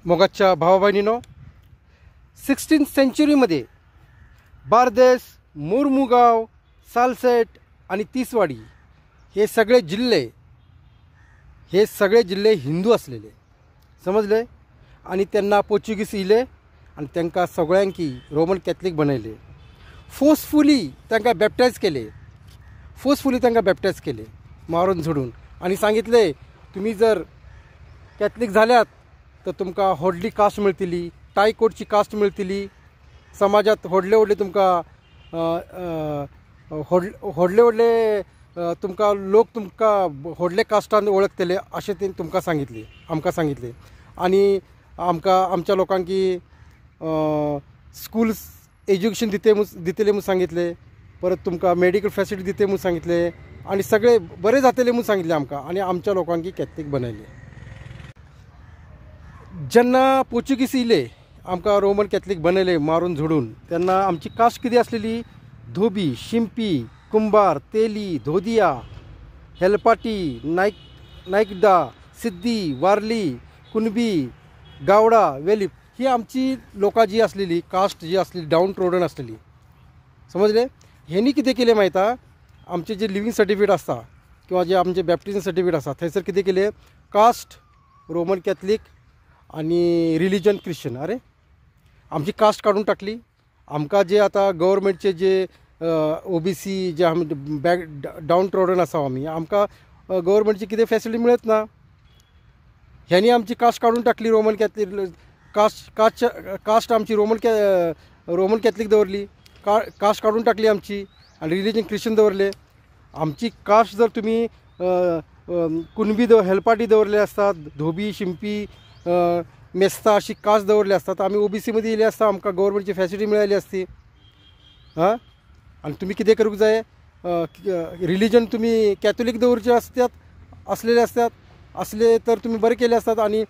मोगाच्या भावा-बहिणींनो, 16th सेंचुरीमध्ये बारदेस, मुरमुगाव, सालसेट आणि तिसवाडी हे सगळे जिल्हे हिंदू असलेले समजले. आणि त्यांना पोर्चुगीज इले आणि त्यांना सगळ्यांकी रोमन कॅथलिक बनयले. फोर्सफुली त्यांना बॅप्टायज केले मारून झोडून आणि सांगितले तुम्ही जर कॅथलिक झाल्यात तर तुमका व्हडली कास्ट मिळतली, टायकोटची कास्ट मिळतली. समाजात व्हडले तुमका व्हडले तुमका लोक तुमका व्हडले कास्टान ओळखतले असे ते आमका सांगितले. आणि आमच्या लोकांकी स्कूल्स एज्युकेशन दितले म्हणून सांगितले. परत तुमका मेडिकल फॅसिलिटी दिते म्हणून सांगितले आणि सगळे बरे जातले म्हणून सांगितले आमका. आणि आमच्या लोकांकी कॅथलिक बनयले. ज्यांना पोर्चुगीज इले आमका रोमन कॅथलिक बनयले मारून झोडून, त्यांना आमची कास्ट किती असलेली धोबी, शिंपी, कुंभार, तेली, धोदिया, हेलपाटी, नाईकदा, सिद्धी, वारली, कुणबी, गावडा, वेलिप ही आमची लोका जी असलेली कास्ट जी असलेली डाऊन ट्रोडन असलेली समजले. ह्यांनी किती केले माहीत आहे, आमचे जे लिव्हिंग सर्टिफिकेट असता किंवा जे आमचे बॅप्टिझम सर्टिफिकेट असतात थंयसर किती केले कास्ट रोमन कॅथलिक आणि रिलिजन ख्रिश्चन. अरे आमची कास्ट काढून टाकली. आमका जे आता गव्हर्मेंटचे जे OBC जे आम्ही डाऊन ट्रोडन असावं आम्ही आमका गव्हर्मेंटची किती फॅसिलिटी मिळत ना. ह्यांनी आमची कास्ट काढून टाकली. रोमन कॅथलिक कास्ट आमची रोमन कॅथलिक दवरली. कास्ट काढून टाकली आमची आणि रिलिजन ख्रिश्चन दवरले. आमची कास्ट जर तुम्ही कुणबी हेलपाटी दवरले असतात, धोबी, शिंपी, मेस्ता अशी कास्ट दवरले असतात, आम्ही OBC मध्ये येले असता आमका गव्हर्मेंटची फॅसिलिटी मिळाली असती. हां आणि तुम्ही किती करूक जाय रिलिजन तुम्ही कॅथोलिक दवरचे असले तर तुम्ही बरे केले असतात. आणि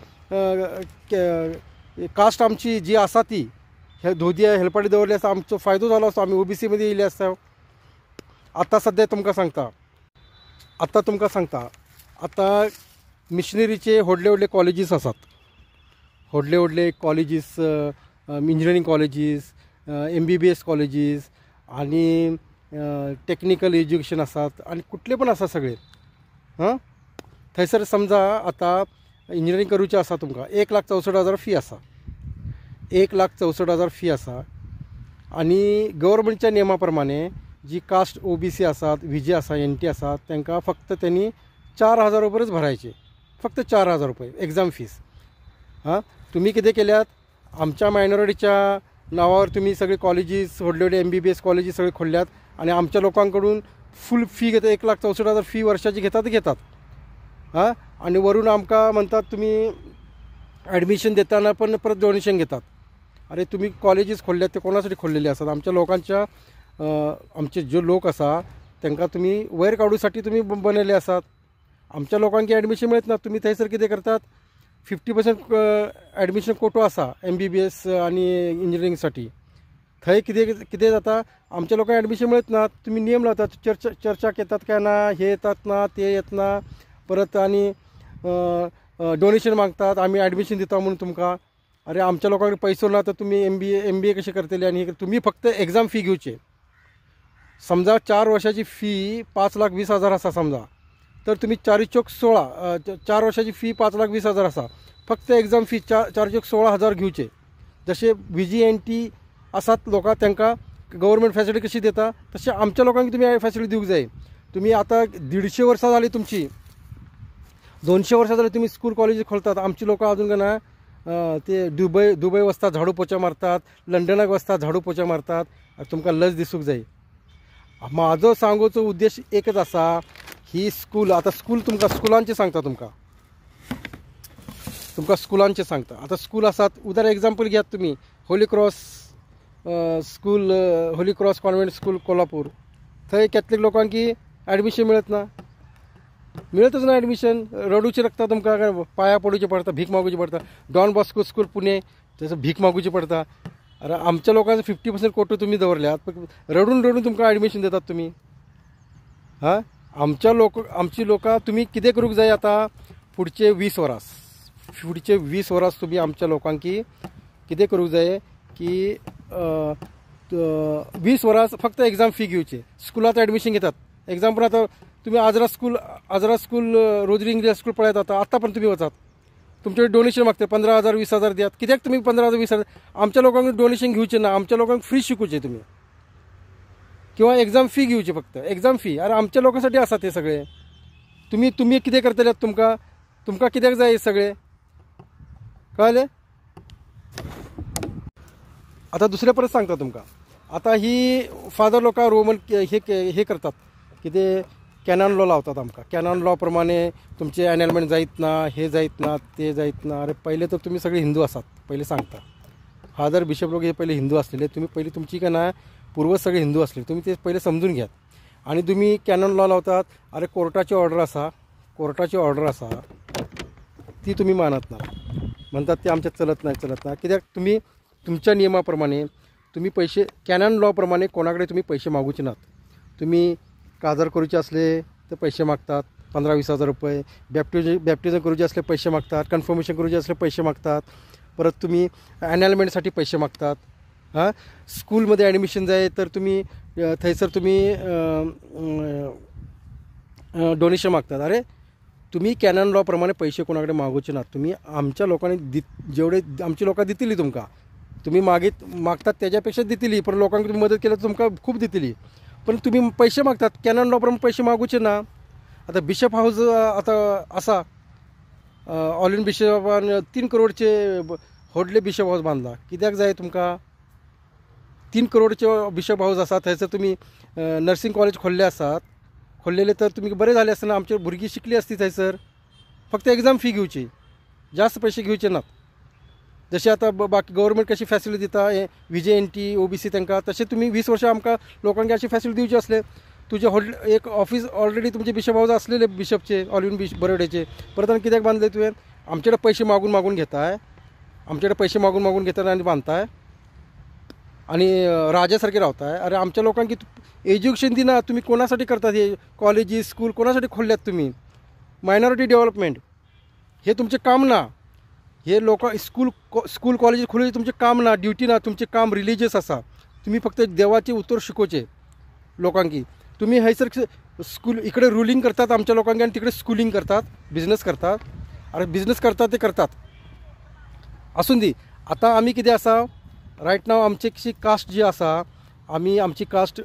कास्ट आमची जी असा ती धोदिया हेलपाटी दवरली असता आमचो फायदो झालो असतो. आम्ही OBC मध्ये येयले असता. आता सध्या तुमका सांगता आता मिशनरीचे व्हडले कॉलेजीस असतात. व्हडले colleges, engineering colleges, MBBS colleges आणि टेक्निकल एज्युकेशन असतात आणि कुठले पण असतात सगळे. थंयसर समजा आता इंजिनिअरिंग करूचे असा तुमका 1,64,000 फी असा. 1,64,000 फी असा. आणि गव्हर्मेंटच्या नियमाप्रमाणे जी कास्ट OBC असतात, VJ असा, NT असतात त्यांना फक्त त्यांनी 4,000 रुपयेच भरायचे. फक्त 4,000 रुपये एक्झाम फीस. तुम्ही किती केल्यात आमच्या मायनॉरिटीच्या नावावर तुम्ही सगळे कॉलेजेस व्हडले MBBS कॉलेजेस सगळे खोलल्यात आणि आमच्या लोकांकडून फुल फी घेतात. 1,64,000 फी वर्षाची घेतात. आणि वरून आमका म्हणतात तुम्ही ॲडमिशन देताना पण परत डोनेशन घेतात. अरे तुम्ही कॉलेजेस खोलल्यात ते कोणासाठी खोललेले असतात आमच्या लोकांच्या आमचे जे लोक असा त्यांना तुम्ही वैर काढूसाठी तुम्ही बनवले असतात. आमच्या लोकांकी ॲडमिशन मिळत ना. तुम्ही थंयसर किती करतात 50% ॲडमिशन कोटो असा MBBS आणि इंजिनिअरिंगसाठी. थंय किती जाता आमच्या लोकांना ॲडमिशन मिळत ना. तुम्ही नियम लावतात चर्चा येतात काय ना, हे येतात ना, ते येत ना. परत आणि डोनेशन मागतात आम्ही ॲडमिशन देतो म्हणून तुमका. अरे आमच्या लोकांकडे पैसे ना तर तुम्ही MBA कसे करतले. आणि तुम्ही फक्त एक्झाम फी घेऊचे. समजा 4 वर्षाची फी 5,20,000 असा समजा तर तुम्ही 4,16 4 वर्षाची फी 5,20,000 असा. फक्त एक्झाम फी 4,16,000 घेऊचे. जसे VJ NT असतात लोक त्यांना गव्हर्मेंट फॅसिलिटी कशी देता तसे आमच्या लोकांनी तुम्ही फॅसिलिटी देऊ जाय. तुम्ही आता 150 वर्षं झाली तुमची, 200 वर्षं झाली तुम्ही स्कूल कॉलेज खोलतात. आमची लोक अजून का ना ते दुबई वस्तात झाडू पोचा मारतात, लंडनाक वस्तात झाडू पोचा मारतात. तुमका लज दिसूक जाय. माझं सांगूचो उद्देश एकच असा ही स्कूल आता स्कुलांचे सांगता तुमका स्कुलांचे सांगता. आता स्कूल असतात उदाहरण एक्झाम्पल घ्या तुम्ही Holy cross school, Holy cross convent school Kolhapur. थंय कॅथलिक लोकांकी ॲडमिशन मिळतच ना. ॲडमिशन रडूचे लागता तुमका, पाया पडूचे पडता, भीक मागूचे पडता. डॉन बॉस्को स्कूल पुणे त्याचं भीक मागूचे पडता. अरे आमच्या लोकांचं 50% कोटो तुम्ही दवरल्यात. रडून तुमका ॲडमिशन देतात तुम्ही. आमची लोक तुम्ही किती करूक जाय आता पुढचे 20 वर्स फुडचे 20 वर्स तुम्ही आमच्या लोकांकी कितें करूंक जाय की 20 वर्स फक्त एग्जाम फी घेवची. स्कुलात ॲडमिशन घेतात. एग्जाम्पल आता तुम्ही Ajara school rosary English school पळयत आता पण तुम्ही वचात. तुमच्याकडे डोनेशन मागते 15,000 20,000 द्यात. कित्याक तुम्ही 15,000 20,000 आमच्या लोकांकडे डोनेशन घेवचे ना. आमच्या लोकांक फ्री शिकवचे तुम्ही किंवा एग्जाम फी घेवची. फक्त एग्जाम फी. अरे आमच्या लोकांसाठी आसा ते सगळे. तुम्ही कितें करतले तुमकां कित्याक जाय सगळे कळले. आता दुसऱ्या परत सांगता तुमकां. आता ही फादर लोकां रोमन हे करतात कितें कॅनॉन लॉ लावतात आमकां. कॅनॉन लॉ प्रमाणे तुमचे एनॅलमेंट जायत ना, हे जायत ना, ते जायत ना. अरे पहिले तर तुम्ही सगळे हिंदू आसात. पहिले सांगता फादर बिशप लोक हे पहिले हिंदू असलेले. तुम्ही पहिले तुमची काय ना पूर्वज सगळे हिंदू असले. तुम्ही ते पहिले समजून घ्यात. आणि तुम्ही कॅनॉन लॉ लावतात. अरे कोर्टाची ऑर्डर आसा ती तुम्ही मानत ना. म्हणतात ते आमच्यात चलत नाही. कित्याक तुम्ही तुमच्या नियमाप्रमाणे तुम्ही पैसे कॅनॉन लॉ प्रमाणे कोणाकडे तुम्ही पैसे मागूचे नात. तुम्ही काजर करूचे असले तर पैसे मागतात 15-20 हजार रुपये. बॅप्टिझम करूचे असले पैसे मागतात. कन्फर्मेशन करूचे असले पैसे मागतात. परत तुम्ही ॲनॅलमेंटसाठी पैसे मागतात. हां स्कूलमध्ये ॲडमिशन जाय तर तुम्ही थंयसर तुम्ही डोनेशन मागतात. अरे तुम्ही कॅनॉन लॉ प्रमाणे पैसे कोणाकडे मागूचे नात. तुम्ही आमच्या लोकांनी जेवढे आमची लोकां दितली तुमकां. तुम्ही मागतात त्याच्यापेक्षा दितली. पण लोकांक तुम्ही मदत केली तर तुमकां खूप दितली. पण तुम्ही पैसे मागतात कॅनॉन लॉ प्रमाणे पैसे मागूचे ना. आता बिशप हाऊस आता असा ऑल इन बिशपान 3 करोडचे व्हडले बिशप हाऊस बांधला. कित्याक जाय तुमकां 3 करोडचे बिशप हाऊस आसा. थंयसर तुम्ही नर्सिंग कॉलेज खोल्लेले तर तुम्ही बरे झाले असते ना. आमचे भुरगीं शिकली असती थंयसर. फक्त एग्जाम फी घेवची. जास्त पैसे घेवचे नात. जसे आता बाकी गव्हर्मेंट कशी फॅसिलिटी दिता विजे NT OBC तांकां तसे तुम्ही 20 वर्सां आमकां लोकांक अशी फॅसिलिटी दिवची असले. तुझे एक ऑफिस ऑलरेडी तुमचे बिशप हाऊस असलेले बिशपचे ऑल इन बरोडेचे. परत आनी कित्याक बांधले तुवें. आमच्याकडे पैसे मागून घेताय. आमच्याकडे पैसे मागून घेतात आणि बांधताय आणि राजासारखे रावताय. अरे आमच्या लोकांक एज्युकेशन दिना. तुम्ही कोणासाठी करतात हे कॉलेजीस स्कूल कोणासाठी खोलल्यात तुम्ही. मायनॉरिटी डेव्हलपमेंट हे तुमचे काम ना. हे लोक स्कूल कॉलेज खोलचे तुमचे काम ना. ड्युटी ना. तुमचे काम रिलिजियस असा. तुम्ही फक्त देवाचे उतर शिकोवचे लोकांकी. तुम्ही हैसर स्कूल इकडे रुलिंग करतात आमच्या लोकांकी आणि तिकडे स्कूलिंग करतात बिझनेस करतात. अरे बिझनेस करतात ते करतात असून दी. आता आम्ही कितें आसा रायट नाव आमची कशी कास्ट जी आसा आमची कास्ट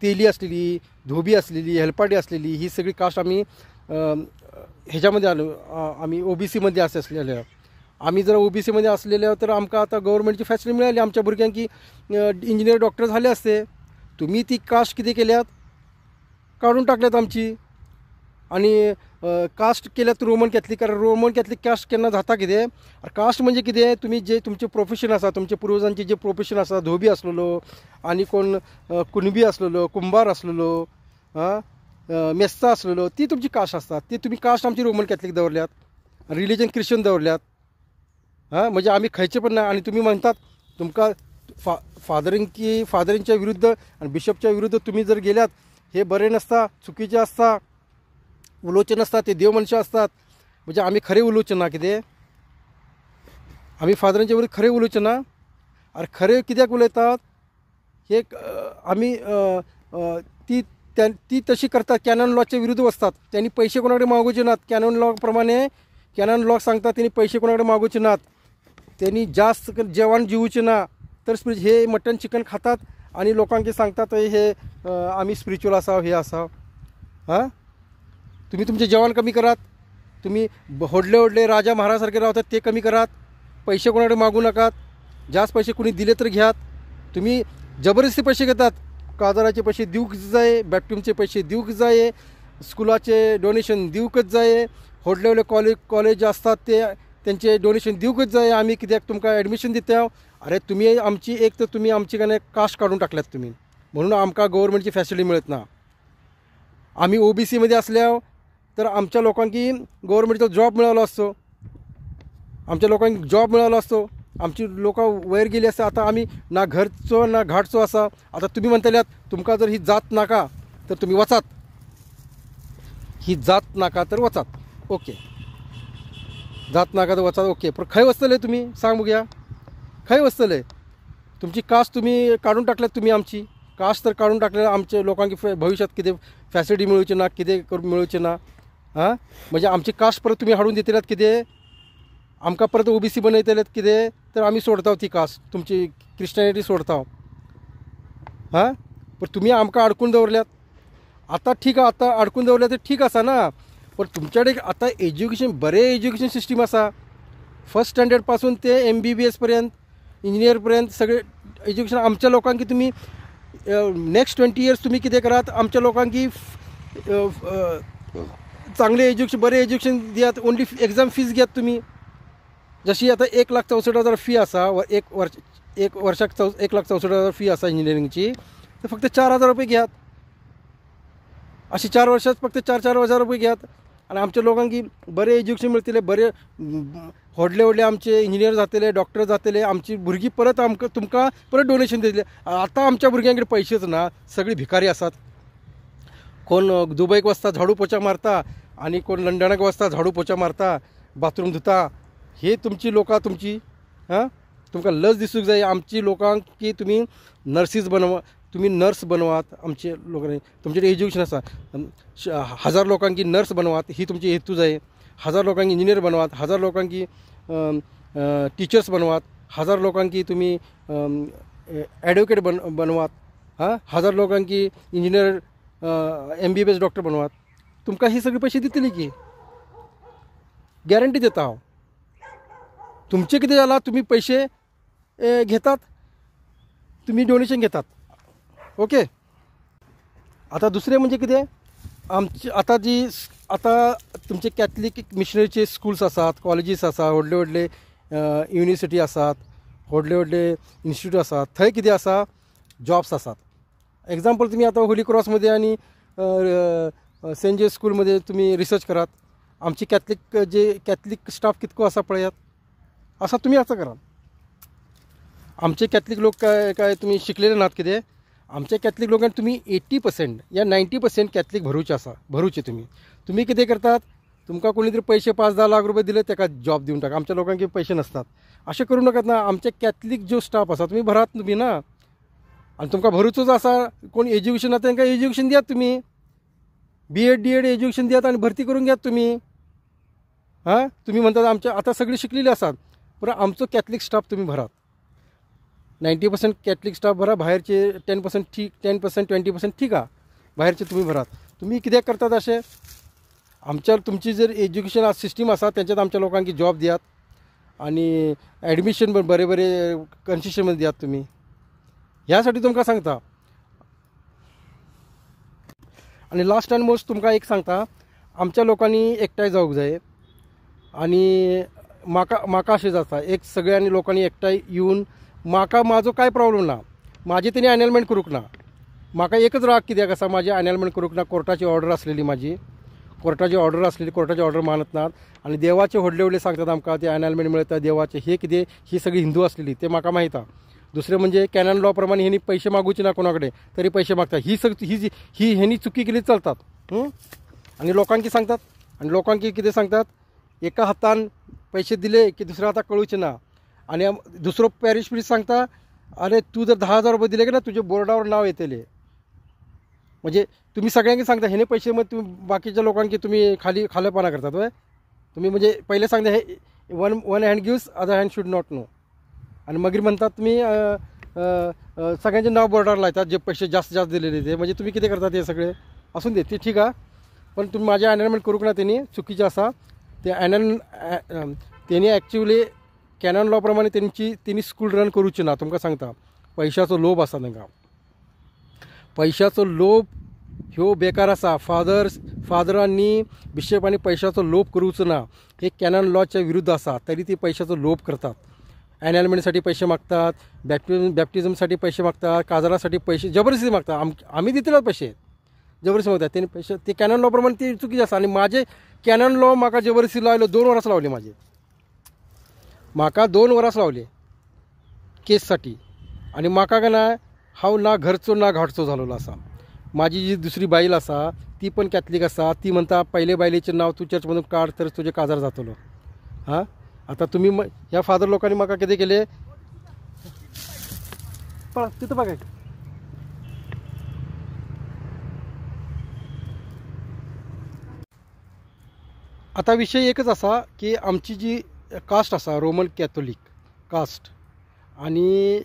तेली असलेली धोबी असलेली हेलपाडी असलेली ही सगळी कास्ट आम्ही ह्याच्यामध्ये आम्ही OBC मध्ये असलेल्या. आम्ही जर OBC मध्ये असलेल्या तर आमकां आता गव्हर्मेंटची फॅसिलिटी मिळाली. आमच्या भुरग्यांक इंजिनियर डॉक्टर झाले असते. तुम्ही ती कास्ट कितें केल्यात काढून टाकल्यात आमची. आणि कास्ट केल्यात रोमन कॅथलिक. कारण रोमन कॅथलिक कास्ट केन्ना जाता कितें. कास्ट म्हणजे कितें तुम्ही जे तुमचे प्रोफेशन आसा तुमच्या पूर्वजांचे जे प्रोफेशन आसा धोबी असलेलो आणि कोण कुणबी असलेलो कुंभार असलेलो मेस्ता असलेलो ती तुमची कास्ट असतात. ती तुम्ही कास्ट आमची रोमन कॅथलिक दवरल्यात. रिलिजन ख्रिश्चन दवरल्यात. म्हणजे आम्ही खंयचे पण ना. आणि तुम्ही म्हणतात तुमकां फादरींच्या विरुद्ध आणि बिशपच्या विरुद्ध तुम्ही जर गेल्यात हे बरे नसता चुकीचे असता उलोवचे नसता. ते देव मनशां असतात. म्हणजे आम्ही खरे उलोवचे ना कितें. आम्ही फादरांच्या विरुद्ध खरे उलोवचे ना. अरे खरे कित्याक उलयतात हे आम्ही ती तशी करतात. कॅनॉन लॉच्या विरुद्ध वचतात. त्यांनी पैसे कोणाकडे मागूचे नात. कॅनॉन लॉ प्रमाणे कॅनॉन लॉ सांगतात त्यांनी पैसे कोणाकडे मागूचे नात. त्यांनी जास्त जेवण जेवूचे ना. तर हे मटन चिकन खातात आणि लोकांक सांगतात हे आम्ही स्पिरिच्युअल असा हे असा. तुम्ही तुमचे जेवण कमी करात. तुम्ही व्हडले राजा महाराजासारखे राहतात ते कमी करात. पैसे कोणाकडे मागू नकात. जास्त पैसे कुणी दिले तर घ्यात. तुम्ही जबरदस्ती पैसे घेतात. काजाराचे पैसे दिवूक जाय. बॅप्टिमचे पैसे दिवूक जाय. स्कुलाचे डोनेशन दिवूकच जाय. व्हडले कॉलेज असतात ते त्यांचे डोनेशन दिवूकच जाय. आम्ही कित्याक तुमकां ॲडमिशन दिता. अरे तुम्ही आमची एक तर तुम्ही आमची काय कास्ट काढून टाकल्यात तुम्ही. म्हणून आमकां गव्हर्मेंटची फॅसिलिटी मिळत ना. आम्ही OBC मध्ये असल्या तर आमच्या लोकांकी गव्हर्मेंटचा जॉब मिळालो असतो. आमच्या लोकांक जॉब मिळालो असतो. आमची लोकां वयर गेली असता. आता आम्ही ना घरचो ना घाटचो असा. आता तुम्ही म्हणतल्यात तुमकां जर ही जात नाका तर तुम्ही वचात. ही जात नाका तर वचात. ओके. जात नाका तर वचा ओके, पण खंय वचतले तुमी सांग बघूया, खंय वचतले? तुमची कास्ट तुम्ही काढून टाकल्यात, तुम्ही आमची कास्ट तर काढून टाकल्या, आमच्या लोकांक भविष्यात कितें फॅसिलिटी मेळूचे ना, कितें करून मेळूचे ना. हां, म्हणजे आमची कास्ट परत तुम्ही हाडून दितल्यात कितें, आमकां परत OBC बनयतलेत कितें, तर आमी सोडता ती कास्ट, तुमची क्रिश्चनिटी सोडता. हां, पण तुम्ही आमकां अडकून दवरल्यात. आता ठीक आहे, आता अडकून दवरल्यात ते ठीक आसा ना, पण तुमच्या कडेन आता एज्युकेशन, बरें एज्युकेशन सिस्टीम आसा. फर्स्ट स्टँडर्ड पासून ते MBBS पर्यंत, इंजिनियर पर्यंत सगळे एज्युकेशन आमच्या लोकांक तुम्ही नेक्स्ट 20 इयर्स तुम्ही कितें करात, आमच्या लोकांक चांगले एज्युकेशन, बरें एज्युकेशन दियात. ओन्ली एक्झाम फीज घेयात तुम्ही. जशी आता 1,64,000 फी आसा, एक वर्षाक 1,64,000 फी आसा इंजिनिअरिंगची, तर फक्त 4,000 रुपये घेयात. अशी 4 वर्षात फक्त 4,000 रुपये घेयात, आणि आमच्या लोकांक बरें एज्युकेशन मेळटलें, बरें व्हडले व्हडले आमचे इंजिनियर जातले, डॉक्टर जातले. आमची भुरगीं परत तुमकां परत डोनेशन दितले. आतां आमच्या भुरग्यां कडेन पयशेच ना, सगळीं भिकारी आसात. कोण दुबयक वचता झाडू पोचा मारता, आणि कोण लंडनाक वचता झाडू पोचा मारता, बाथरूम धुता. हे तुमची लोकां तुमची. हां, तुमकां लज दिसूंक जाय आमची लोकांक की तुमी नर्सीस बनवा, तुम्ही नर्स बनवात. आमचे लोकांनी तुमचे एज्युकेशन आसा, 1000 लोकांकी नर्स बनवात, ही तुमची हेतू जाय. 1000 लोकांकी इंजिनियर बनवात, 1000 लोकांकी टीचर्स बनवात, 1000 लोकांकी तुम्ही ॲडव्होकेट बनवात. हां, 1000 लोकांकी इंजिनियर MBBS डॉक्टर बनवात. तुमकां ही सगळी पैसे दितली की, गॅरंटी देता हांव. तुमचे कितें जालां, तुम्ही पैसे घेतात, तुम्ही डोनेशन घेतात. ओके. आता दुसरें म्हणजे कितें, आमची आता तुमचे कॅथलीक मिशनरीचे स्कूल्स आसात, कॉलेजीस आसात, व्हडले व्हडले युनिवर्सिटी आसात, व्हडले व्हडले इन्स्टिट्यूट आसात. थंय कितें आसा, जॉब्स आसात. एक्झाम्पल तुम्ही आता होली क्रॉसमध्ये आणि सेंट जेम्स स्कूलमध्ये तुम्ही रिसर्च करात. आमची कॅथलिक स्टाफ कितको आसा पळयात. असा तुम्ही असं करा. आमचे कॅथलिक लोक काय तुम्ही शिकलेले नात कितें, आमच्या कॅथलिक लोकांक तुम्ही 80% या 90% कॅथलिक भरूचे तुम्ही कितें करतात, तुमकां कोणी तरी पैसे 5-10 लाख रुपये दिले ताका जॉब दिवन टाका. आमच्या लोकांक पैसे नसतात. अशें करूं नाकात ना. आमचे कॅथलिक जो स्टाफ आसा तुम्ही भरात तुम्ही ना, आणि तुमकां भरूचोच आसा. कोण एज्युकेशन आसा तांकां एज्युकेशन दियात तुम्ही, BEd DEd एज्युकेशन दियात आणि भरती करून घेयात तुम्ही. हां, तुम्ही म्हणतात आमच्या आता सगळी शिकलेली आसात, पण आमचो कॅथलिक स्टाफ तुम्ही भरात. 90% कॅथलिक स्टाफ भरा, बाहेरचे 10% ठीक, 10% 20% ठीक आहे, बाहेरचे तुम्ही भरात. तुम्ही कित्याक करतात अशें, तुमची जर एज्युकेशन सिस्टीम आसा त्यांच्यात आमच्या लोकांक जॉब दियात, आणि ॲडमिशन पण बरे कन्सेशनमध्ये दियात तुम्ही. ह्यासाठी तुमकां सांगता. आणि लास्ट अँड मोस्ट तुमकां एक सांगता, आमच्या लोकांनी एकठांय जावंक जाय. आणि म्हाका अशें जाता, एक सगळ्यांनी लोकांनी एकठांय येवन, म्हाजो काय प्रॉब्लेम ना, माझी तेणी अनायनमेंट करूंक ना. म्हाका एकच राग कित्याक आसा, माझी अनायनमेंट करूंक ना. कोर्टाची ऑर्डर आसलेली माझी, कोर्टाची ऑर्डर मानत नात. आणि देवाचे व्हडले व्हडले सांगतात आमकां ते अनायनमेंट मेळटा देवाचे. हे कितें, ही सगळी हिंदू आसलेली ते म्हाका माहीत आहा. दुसरें म्हणजे कॅनन लॉ प्रमाणे हेनी पैसे मागूचे ना कोणा कडेन, तरी पैसे मागतात. ही हेनी चुकी केली चलतात. आणि लोकांक सांगतात, आणि लोकांक कितें सांगतात, एका हातान पैसे दिले की दुसऱ्या हाताक कळूचे ना. आणि दुसरो पॅरिश प्रीस्ट सांगता, अरे तू जर 10,000 रुपये दिले की ना तुझ्या बोर्डावर नाव येतले. म्हणजे तुम्ही सगळ्यांक सांगता हेने पैसे, मग तुम्ही बाकीच्या लोकांकी तुम्ही खालेपणा करतात वय. तुम्ही म्हणजे पहिले सांगता हे one hand gives, other hand should not know. आणि मागीर म्हणतात तुम्ही सगळ्यांचे नाव बोर्डावर लायतात जे पैसे जास्त दिलेले ते. म्हणजे तुम्ही किती करतात हे सगळे असून दे, ते ठीक आहे. पण तुम्ही माझे अनायनमेंट करूंक ना, त्यांनी चुकीचे आसा. ते त्यांनी ॲक्च्युली कॅनन लॉ प्रमाणे त्यांनी स्कूल रन करूचे ना. तुमकां सांगता, पैशाचो लोभ आसा तांकां. पैशाचो लोभ ह्यो बेकार आसा. फादरांनी बिशपांनी पैशाचो लोभ करूचो ना. हे कॅनन लॉच्या विरुद्ध आसा, तरी ती पैशाचो लोभ करतात. अनायनमेंटसाठी पैसे मागतात, बॅप्टिझमसाठी पैसे मागतात, काजरासाठी पैसे जबरदस्ती मागतात. आम्ही दितले पैसे जबरदस्ती मागतात. त्यांनी पैसे ते कॅनन लॉ प्रमाणे ते चुकीचे आसा. आणि माझे कॅनन लॉ म्हाका जबरदस्ती लायलो, 2 वर्स लावली माझे. म्हाका 2 वर्स लावले केससाठी. आणि म्हाका काय ना, हांव ना घरचो ना घाटचो झालेलो आसा. माझी जी दुसरी बायल आसा ती पण कॅथलीक आसा. ती म्हणता पहिले बायलेचें नाव तू चर्चमधून काढ तर तुझे काजार जातलो. हां आता तुम्ही ह्या फादर लोकांनी म्हाका कितें केलें पळा तिथं बघा आता विषय एकच असा की आमची जी कास्ट असा रोमन कॅथोलिक कास्ट आणि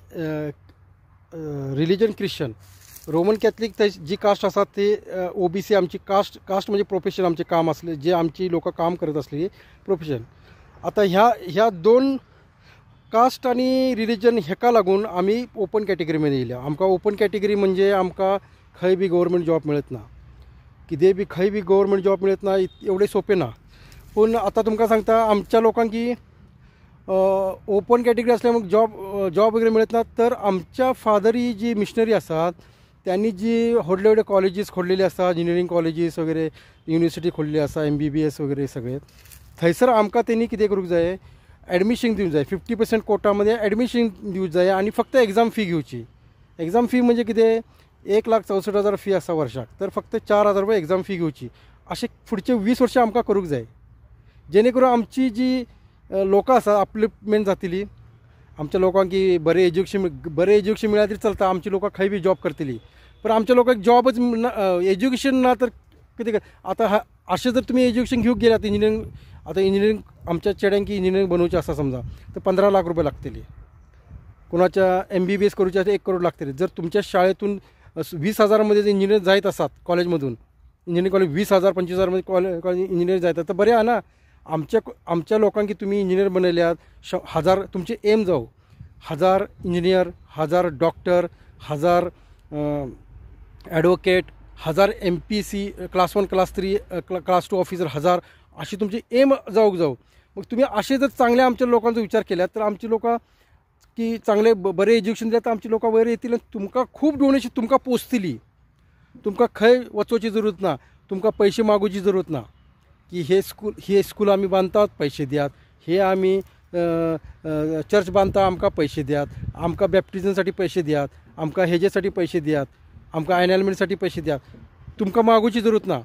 रिलिजन ख्रिश्चन रोमन कॅथलिक जी कास्ट आसा ती OBC आमची कास्ट म्हणजे प्रोफेशन आमचे काम असले जे आमची लोक काम करत असलेली प्रोफेशन. आता ह्या दोन कास्ट आणि रिलिजन हेका लागून आम्ही ओपन कॅटेगरीमध्ये येयल्या. आमकां ओपन कॅटेगरी म्हणजे आमकां खंय बी गव्हर्मेंट जॉब मिळत ना, कितेंय बी खंय बी गव्हर्मेंट जॉब मिळत ना, एवढे सोपे ना. पूण आता तुमकां सांगता आमच्या लोकांक की ओपन कॅटेगरी असल्यामुळे जॉब वगैरे मिळत ना. तर आमच्या फादरी जी मिशनरी असतात त्यांनी जी व्हडले व्हडले कॉलेजीस खोडलेले असतात, इंजिनियरिंग कॉलेजीस वगैरे युनिवर्सिटी खोडलेली आसा, MBBS वगैरे सगळे. थंयसर आमकां त्यांनी कितें करूंक जाय ॲडमिशन दिवंक जाय. 50% कोटामध्ये ॲडमिशन दिवंक जाय आणि फक्त एक्झाम फी घेवची. एक्झाम फी म्हणजे कितें 1,64,000 फी आसा वर्षाक, तर फक्त 4,000 रुपये एक्झाम फी घेवची. असे पुढचे 20 वर्षां आमकां करूंक जाय, जेणे करून आमची जी लोकां आसा अपलिफ्टमेंट जातली. आमच्या लोकांक की बरें एज्युकेशन मिळालें तरी चलता, आमची लोकां खंय बी जॉब करतली. पण आमच्या लोकांक जॉबच एज्युकेशन ना तर कितें आता अशें जर तुमी एज्युकेशन घेवंक गेल्यात इंजिनियरिंग आमच्या चेड्यांक इंजिनियरिंग बनवचें आसा समजा तर 15 लाख रुपये लागतली. कोणाच्या MBBS करूचे 1 करोड लागतले. जर तुमच्या शाळेतून 20,000मध्ये जर इंजिनियर जायत असतात कॉलेजमधून, इंजिनिअरिंग कॉलेज 20,000 25,000मध्ये कॉलेज इंजिनियर जायत तर बरें आहा ना. आमच्या लोकांक तुम्ही इंजिनियर बनयल्यात 1000 तुमचे एम जावं 1000 engineer, 1000 doctor, 1000 advocate, 1000 MPC class 1 class 3 class 2 officer 1000 अशी तुमची एम जाऊ. मग तुम्ही असे जर चांगल्या आमच्या लोकांचा विचार केल्यात तर आमची लोकां की चांगले बरें एज्युकेशन दिल्यात तर आमची लोकां वयर येतील आणि तुमकां खूब डोनेशन तुमकां पोचतली. तुमकां खंय वचोवची जरूरत ना, तुमकां पयशे मागोवची जरूरत ना की हे स्कूल आमी बांदतात पयशे दियात, हे आमी चर्च बांदता आमकां पयशे दियात, आमकां बॅप्टिजमसाठी पयशे दियात, आमकां हेजेसाठी पयशे दियात, आमकां एनॅलमेंटसाठी पयशे दियात. तुमकां मागोवची जरूरत ना.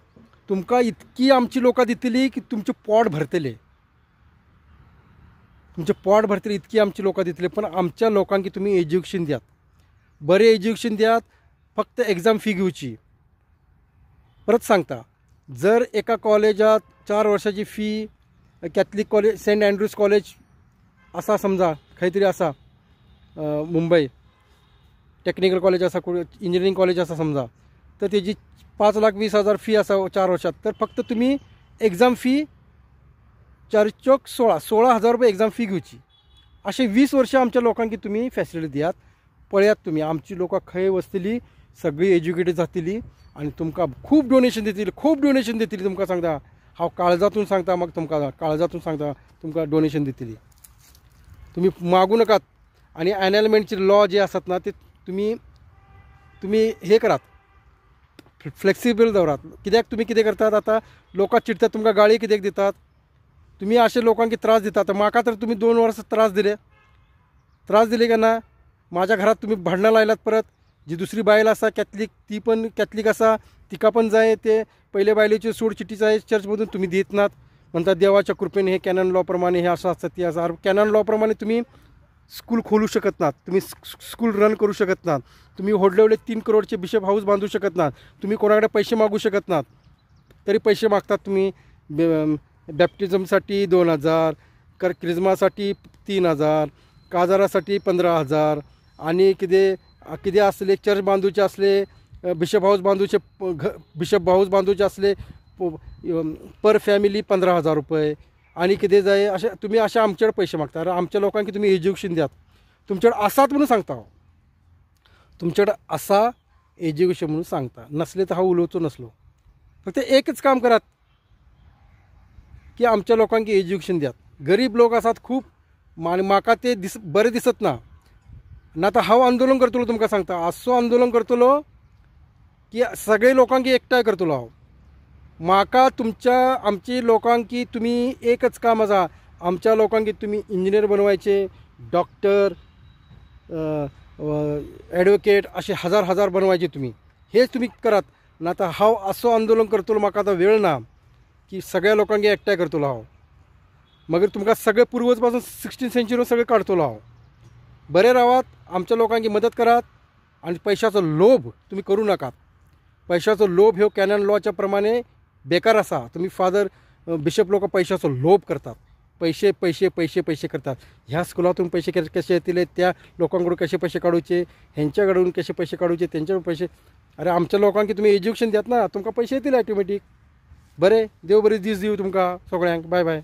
तुमकां इतकी आमची लोकां दितली की तुमचें पोट भरतले, तुमचें पोट भरतले इतकी आमची लोकां दितले. पण आमच्या लोकांक तुमी एज्युकेशन दियात, बरें एज्युकेशन दियात, फक्त एक्झाम फी घेवची. परत सांगता जर एका कॉलेजात 4 वर्षाची fee Catholic college Saint Andrews college असा समजा खंय तरी आसा मुंबय टेक्निकल कॉलेज आसा, इंजिनियरिंग कॉलेज आसा समजा, तर तेजी 5,20,000 फी आसा 4 वर्षात. तर फक्त तुम्ही एक्झाम फी 4 चौक 16,000 रुपये एक्झाम फी घेवची. असे 20 वर्षां आमच्या लोकांक तुम्ही फॅसिलिटी दियात. पळयात तुम्ही आमची लोकां खंय वचतली, सगळी एज्युकेटेड जातली आणि तुमकां खूब डोनेशन दितली. तुमकां सांगता हांव काळजातून सांगता, मग काळजातून सांगता तुमकां डोनेशन दितली. तुम्ही मागू नकात. आणि ॲनॅलमेंटचे लॉ जे असतात ना ते तुम्ही हे करात, फ्लेक्सिबल दवरात. कित्याक तुम्ही कितें करतात आता लोकां चिडतात, तुमकां गाळी कित्याक दितात, तुम्ही अशे लोकांक त्रास दितात. म्हाका तर तुम्ही 2 वर्सां त्रास दिले का ना. माझ्या घरात तुम्ही भांडणां लायल्यात. परत जी दुसरी बायल आसा कॅथलिक ती पण कॅथलिक आसा, तिका पण जाय ते पहिले बायलेची सोड चिठ्ठी जाय चर्चमधून, तुम्ही देत नात. म्हणतात देवाच्या कृपेने हे कॅनन लॉ प्रमाणे हे असं असतं ते असं. कॅनन लॉ प्रमाणे तुम्ही स्कूल खोलू शकत नात, तुम्ही स्कूल रन करू शकत नात, तुम्ही व्हडले 3 करोडचे बिशप हाऊस बांधू शकत नात, तुम्ही कोणाकडे पैसे मागू शकत नात. तरी पैसे मागतात तुम्ही. बॅप्टिझमसाठी 2,000, क्रिसमासाठी 3,000, काजारासाठी 15,000 आणि कितें असले चर्च बांधूचे असले, बिशप हाऊस बांधूचे असले पर फॅमिली 15,000 रुपये आणि कितें जाय अशें तुम्ही अशे आमचे पैसे मागता. आमच्या लोकांक तुम्ही एज्युकेशन दियात. तुमच्याकडे आसात म्हणून सांगता हांव, तुमच्याकडे आसा एज्युकेशन म्हणून सांगता. नसले तर हांव उलोवचो नसलो. फक्त एकच काम करात की आमच्या लोकांक एज्युकेशन दियात. गरीब लोक आसात खूब, म्हाका ते बरें दिसत ना. तर हांव आंदोलन करतलो. तुमकां सांगता असो आंदोलन करतलो की सगळे लोकांक एकठांय करतलो हांव. म्हाका आमची लोकांक तुम्ही एकच काम आसा, आमच्या लोकांक तुम्ही इंजिनियर बनवायचे, डॉक्टर, ॲडवोकेट असे 1000 बनवायचे. तुम्ही हेच तुम्ही करात. नातर हांव असो आंदोलन करतलो, म्हाका आतां वेळ ना की सगळ्या लोकांक एकठांय करतलो हांव. मगर तुमकां सगळे पूर्वजपासून 16 सेंच्युरी सगळे काडतलो हांव. बरे रावात, आमच्या लोकांची मदत करात आणि पैशाचो लोभ तुम्ही करू नाकात. पैशाचो लोभ ह्यो कॅनन लॉच्या प्रमाणे बेकार आसा. तुम्ही फादर बिशप लोक पैशाचो लोभ करतात. पैसे पैसे पैसे पैसे करतात. ह्या स्कुलातून पैसे कसे येतले, त्या लोकांकडून कसे पैसे काढूचे, ह्यांच्याकडून कसे पैसे काढूचे, त्यांच्याकडून पैसे. अरे आमच्या लोकांक तुम्ही एज्युकेशन दियात ना, तुमकां पैसे येतले ऑटोमॅटीक. बरे, देव बरे दीस दिवं तुमकां सगळ्यांक. Bye bye.